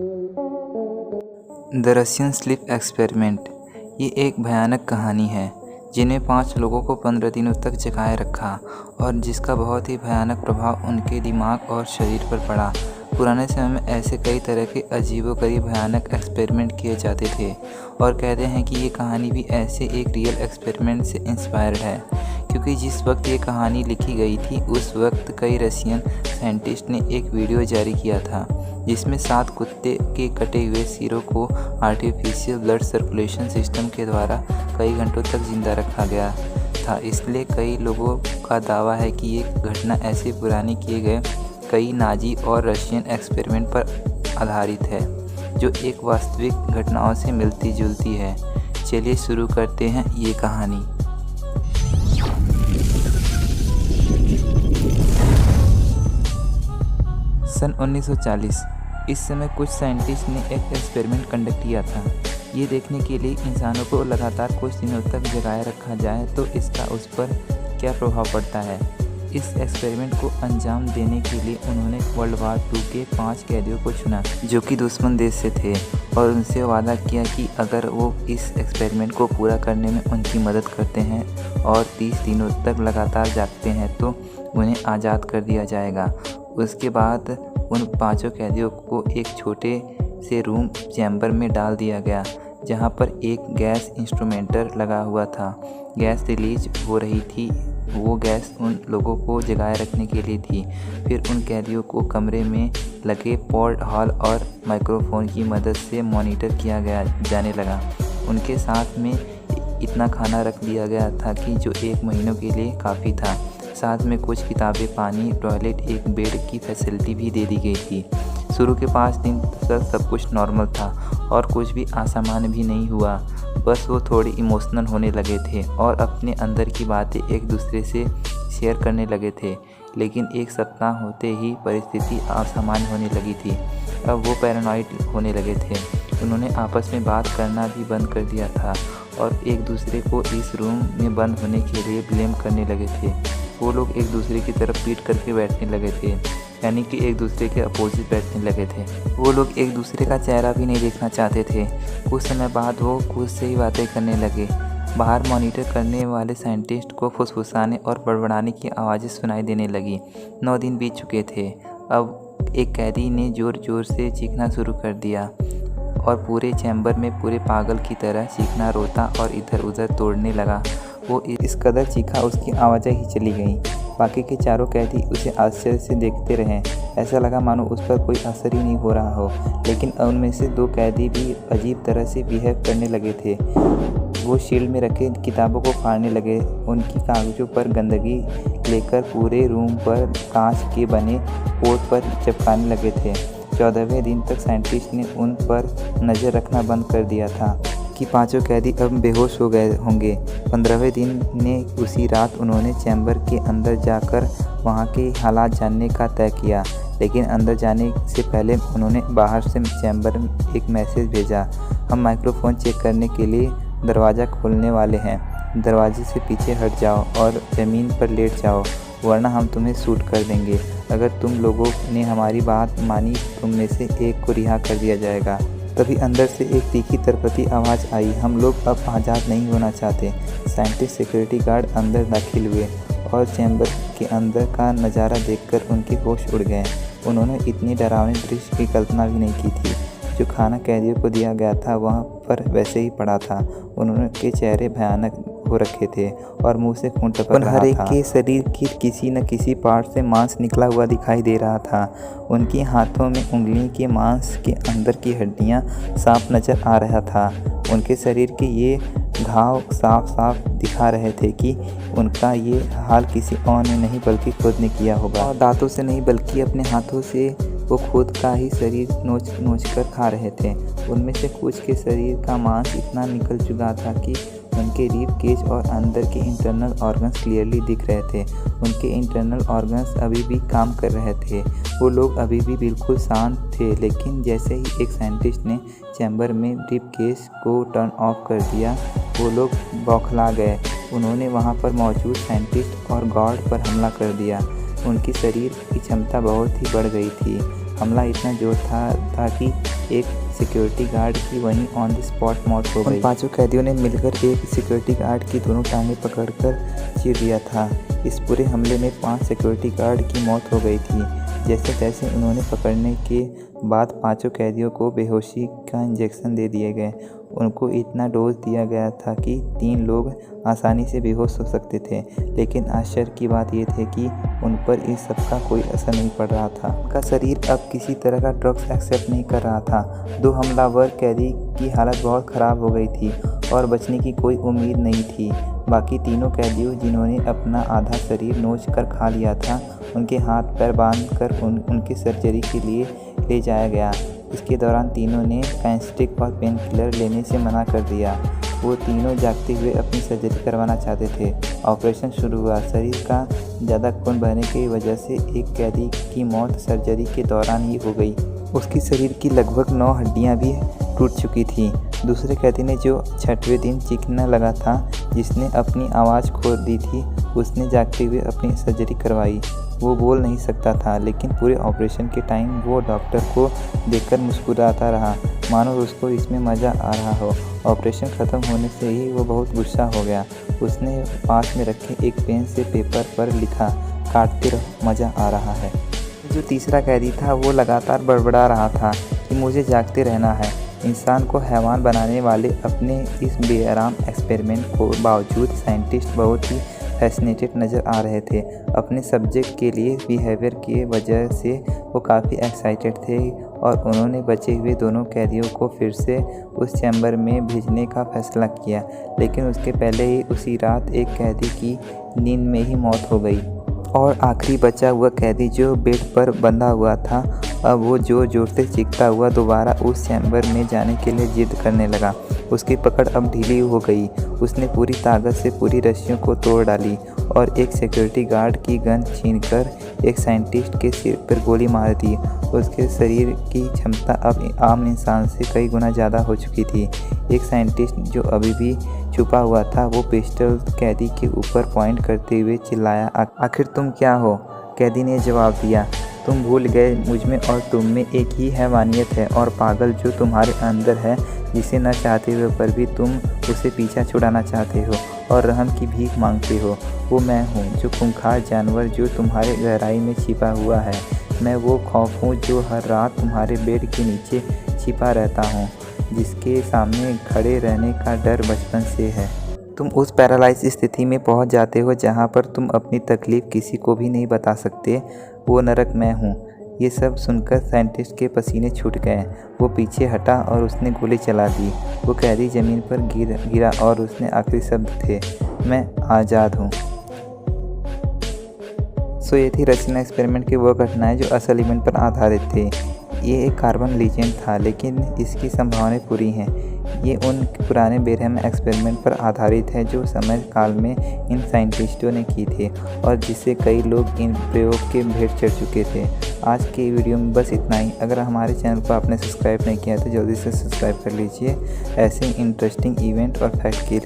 The Russian sleep experiment. ये एक भयानक कहानी है जिन्हें 5 लोगों को 15 दिनों तक जगाए रखा और जिसका बहुत ही भयानक प्रभाव उनके दिमाग और शरीर पर पड़ा। पुराने समय में ऐसे कई तरह के अजीबोगरीब भयानक एक्सपेरिमेंट किए जाते थे और कहते हैं कि ये कहानी भी ऐसे एक रियल एक्सपेरिमेंट से इंस्पायर्ड है, क्योंकि जिस वक्त ये कहानी लिखी गई थी उस वक्त कई रशियन साइंटिस्ट ने एक वीडियो जारी किया था जिसमें 7 कुत्ते के कटे हुए सिरों को आर्टिफिशियल ब्लड सर्कुलेशन सिस्टम के द्वारा कई घंटों तक जिंदा रखा गया था। इसलिए कई लोगों का दावा है कि ये घटना ऐसे पुराने किए गए कई नाजी और रशियन एक्सपेरिमेंट पर आधारित है जो एक वास्तविक घटनाओं से मिलती जुलती है। चलिए शुरू करते हैं ये कहानी। सन 1940। इस समय कुछ साइंटिस्ट ने एक एक्सपेरिमेंट कंडक्ट किया था। ये देखने के लिए इंसानों को लगातार कुछ दिनों तक जगाए रखा जाए तो इसका उस पर क्या प्रभाव पड़ता है। इस एक्सपेरिमेंट को अंजाम देने के लिए उन्होंने वर्ल्ड वार 2 के 5 कैदियों को चुना जो कि दुश्मन देश से थे और उनसे वादा किया कि अगर वो इस एक्सपेरिमेंट को पूरा करने में उनकी मदद करते हैं और 30 दिनों तक लगातार जागते हैं तो उन्हें आज़ाद कर दिया जाएगा। उसके बाद उन 5 कैदियों को एक छोटे से रूम चैम्बर में डाल दिया गया जहां पर एक गैस इंस्ट्रूमेंटर लगा हुआ था। गैस रिलीज हो रही थी। वो गैस उन लोगों को जगाए रखने के लिए थी। फिर उन कैदियों को कमरे में लगे पोर्ट हॉल और माइक्रोफोन की मदद से मॉनिटर किया जाने लगा। उनके साथ में इतना खाना रख दिया गया था कि जो 1 महीनों के लिए काफ़ी था। साथ में कुछ किताबें, पानी, टॉयलेट, एक बेड की फैसिलिटी भी दे दी गई थी। शुरू के 5 दिन तक सब कुछ नॉर्मल था और कुछ भी असामान्य भी नहीं हुआ। बस वो थोड़े इमोशनल होने लगे थे और अपने अंदर की बातें एक दूसरे से शेयर करने लगे थे। लेकिन 1 सप्ताह होते ही परिस्थिति असामान्य होने लगी थी। अब वो पैरानॉइड होने लगे थे। उन्होंने आपस में बात करना भी बंद कर दिया था और एक दूसरे को इस रूम में बंद होने के लिए ब्लेम करने लगे थे। वो लोग एक दूसरे की तरफ पीट करके बैठने लगे थे, यानी कि एक दूसरे के अपोजिट बैठने लगे थे। वो लोग एक दूसरे का चेहरा भी नहीं देखना चाहते थे। कुछ समय बाद वो खुद से ही बातें करने लगे। बाहर मॉनिटर करने वाले साइंटिस्ट को फुसफुसाने और बड़बड़ाने की आवाज़ें सुनाई देने लगी। 9 दिन बीत चुके थे। अब एक कैदी ने ज़ोर ज़ोर से चीखना शुरू कर दिया और पूरे चैम्बर में पूरे पागल की तरह चीखना, रोता और इधर उधर तोड़ने लगा। वो इस कदर चीखा उसकी आवाज़ें ही चली गईं। बाकी के 4 कैदी उसे आश्चर्य से देखते रहे। ऐसा लगा मानो उस पर कोई असर ही नहीं हो रहा हो। लेकिन उनमें से 2 कैदी भी अजीब तरह से बिहेव करने लगे थे। वो शील्ड में रखे किताबों को फाड़ने लगे, उनकी कागज़ों पर गंदगी लेकर पूरे रूम पर कांच के बने पोर्ट पर चिपकाने लगे थे। 14वें दिन तक साइंटिस्ट ने उन पर नज़र रखना बंद कर दिया था कि 5 कैदी अब बेहोश हो गए होंगे। 15वें दिन ने उसी रात उन्होंने चैम्बर के अंदर जाकर वहां के हालात जानने का तय किया। लेकिन अंदर जाने से पहले उन्होंने बाहर से चैम्बर में एक मैसेज भेजा। हम माइक्रोफोन चेक करने के लिए दरवाज़ा खोलने वाले हैं। दरवाजे से पीछे हट जाओ और ज़मीन पर लेट जाओ, वरना हम तुम्हें शूट कर देंगे। अगर तुम लोगों ने हमारी बात मानी तुम में से एक को रिहा कर दिया जाएगा। तभी अंदर से एक तीखी तरपती आवाज़ आई, हम लोग अब आज़ाद नहीं होना चाहते। साइंटिस्ट सिक्योरिटी गार्ड अंदर दाखिल हुए और चैम्बर के अंदर का नज़ारा देखकर उनके होश उड़ गए। उन्होंने इतनी डरावनी दृश्य की कल्पना भी नहीं की थी। जो खाना कैदियों को दिया गया था वहाँ पर वैसे ही पड़ा था। उनके चेहरे भयानक हो रखे थे और मुंह से खून टपक रहा था। हर एक के शरीर की किसी न किसी पार्ट से मांस निकला हुआ दिखाई दे रहा था। उनके हाथों में उंगलियों के मांस के अंदर की हड्डियां साफ नजर आ रहा था। उनके शरीर के ये घाव साफ साफ दिखा रहे थे कि उनका ये हाल किसी और ने नहीं बल्कि खुद ने किया होगा। और दांतों से नहीं बल्कि अपने हाथों से वो खुद का ही शरीर नोच कर खा रहे थे। उनमें से कुछ के शरीर का मांस इतना निकल चुका था कि उनके रिब केज और अंदर के इंटरनल ऑर्गन्स क्लियरली दिख रहे थे। उनके इंटरनल ऑर्गन्स अभी भी काम कर रहे थे। वो लोग अभी भी बिल्कुल शांत थे। लेकिन जैसे ही एक साइंटिस्ट ने चैम्बर में रिब केज को टर्न ऑफ कर दिया, वो लोग बौखला गए। उन्होंने वहाँ पर मौजूद साइंटिस्ट और गार्ड पर हमला कर दिया। उनकी शरीर की क्षमता बहुत ही बढ़ गई थी। हमला इतना जोर था कि एक सिक्योरिटी गार्ड की वहीं ऑन द स्पॉट मौत हो गई। उन 5 कैदियों ने मिलकर एक सिक्योरिटी गार्ड की दोनों टांगें पकड़कर चीर दिया था। इस पूरे हमले में 5 सिक्योरिटी गार्ड की मौत हो गई थी। जैसे तैसे उन्होंने पकड़ने के बाद 5 कैदियों को बेहोशी का इंजेक्शन दे दिए गए। उनको इतना डोज दिया गया था कि 3 लोग आसानी से बेहोश हो सकते थे। लेकिन आश्चर्य की बात यह थी कि उन पर इस सब का कोई असर नहीं पड़ रहा था। उनका शरीर अब किसी तरह का ड्रग्स एक्सेप्ट नहीं कर रहा था। 2 हमलावर कैदी की हालत बहुत ख़राब हो गई थी और बचने की कोई उम्मीद नहीं थी। बाकी तीनों कैदियों जिन्होंने अपना आधा शरीर नोच कर खा लिया था, उनके हाथ पैर बांध कर उनकी सर्जरी के लिए ले जाया गया। इसके दौरान तीनों ने कैंस्टिक और पेन किलर लेने से मना कर दिया। वो तीनों जागते हुए अपनी सर्जरी करवाना चाहते थे। ऑपरेशन शुरू हुआ। शरीर का ज़्यादा खून बहने की वजह से एक कैदी की मौत सर्जरी के दौरान ही हो गई। उसकी शरीर की लगभग 9 हड्डियां भी टूट चुकी थीं। दूसरे कैदी ने जो 6वें दिन चीखने लगा था, जिसने अपनी आवाज़ खो दी थी, उसने जागते हुए अपनी सर्जरी करवाई। वो बोल नहीं सकता था, लेकिन पूरे ऑपरेशन के टाइम वो डॉक्टर को देखकर मुस्कुराता रहा, मानो उसको इसमें मज़ा आ रहा हो। ऑपरेशन ख़त्म होने से ही वो बहुत गुस्सा हो गया। उसने पास में रखे एक पेन से पेपर पर लिखा, काटते रहो, मज़ा आ रहा है। जो तीसरा कैदी था वो लगातार बड़बड़ा रहा था कि मुझे जागते रहना है। इंसान को हैवान बनाने वाले अपने इस बेआराम एक्सपेरिमेंट को बावजूद साइंटिस्ट बहुत ही फैसिनेटेड नज़र आ रहे थे। अपने सब्जेक्ट के लिए बिहेवियर की वजह से वो काफ़ी एक्साइटेड थे और उन्होंने बचे हुए दोनों कैदियों को फिर से उस चैम्बर में भेजने का फैसला किया। लेकिन उसके पहले ही उसी रात एक कैदी की नींद में ही मौत हो गई और आखिरी बचा हुआ कैदी जो बेड पर बंधा हुआ था, अब वो ज़ोर ज़ोर से चीखता हुआ दोबारा उस चैम्बर में जाने के लिए जिद करने लगा। उसकी पकड़ अब ढीली हो गई। उसने पूरी ताकत से पूरी रस्सियों को तोड़ डाली और एक सिक्योरिटी गार्ड की गन छीनकर एक साइंटिस्ट के सिर पर गोली मार दी। उसके शरीर की क्षमता अब आम इंसान से कई गुना ज़्यादा हो चुकी थी। एक साइंटिस्ट जो अभी भी छुपा हुआ था, वो पिस्टल कैदी के ऊपर पॉइंट करते हुए चिल्लाया, आखिर तुम क्या हो? कैदी ने जवाब दिया, तुम भूल गए मुझमें और तुम में एक ही हैवानियत है और पागल जो तुम्हारे अंदर है, जिसे न चाहते हुए पर भी तुम उसे पीछा छुड़ाना चाहते हो और रहम की भीख मांगते हो। वो मैं हूँ, जो खूंखार जानवर जो तुम्हारे गहराई में छिपा हुआ है। मैं वो खौफ हूँ जो हर रात तुम्हारे बेड के नीचे छिपा रहता हूँ, जिसके सामने खड़े रहने का डर बचपन से है। तुम उस पैरालाइज स्थिति में पहुँच जाते हो जहाँ पर तुम अपनी तकलीफ़ किसी को भी नहीं बता सकते। वो नरक मैं हूँ। ये सब सुनकर साइंटिस्ट के पसीने छूट गए। वो पीछे हटा और उसने गोली चला दी। वो कैदी ज़मीन पर गिरा और उसने आखिरी शब्द थे, मैं आज़ाद हूँ। सो ये थी रचना एक्सपेरिमेंट की वो घटनाएं जो असल इवेंट पर आधारित थे। ये एक कार्बन लीजेंड था, लेकिन इसकी संभावनाएं पूरी हैं। ये उन पुराने बेरहम एक्सपेरिमेंट पर आधारित है जो समय काल में इन साइंटिस्टों ने की थे और जिससे कई लोग इन प्रयोग के भेंट चढ़ चुके थे। आज के वीडियो में बस इतना ही। अगर हमारे चैनल को आपने सब्सक्राइब नहीं किया तो जल्दी से सब्सक्राइब कर लीजिए ऐसे इंटरेस्टिंग इवेंट और फैक्ट के लिए।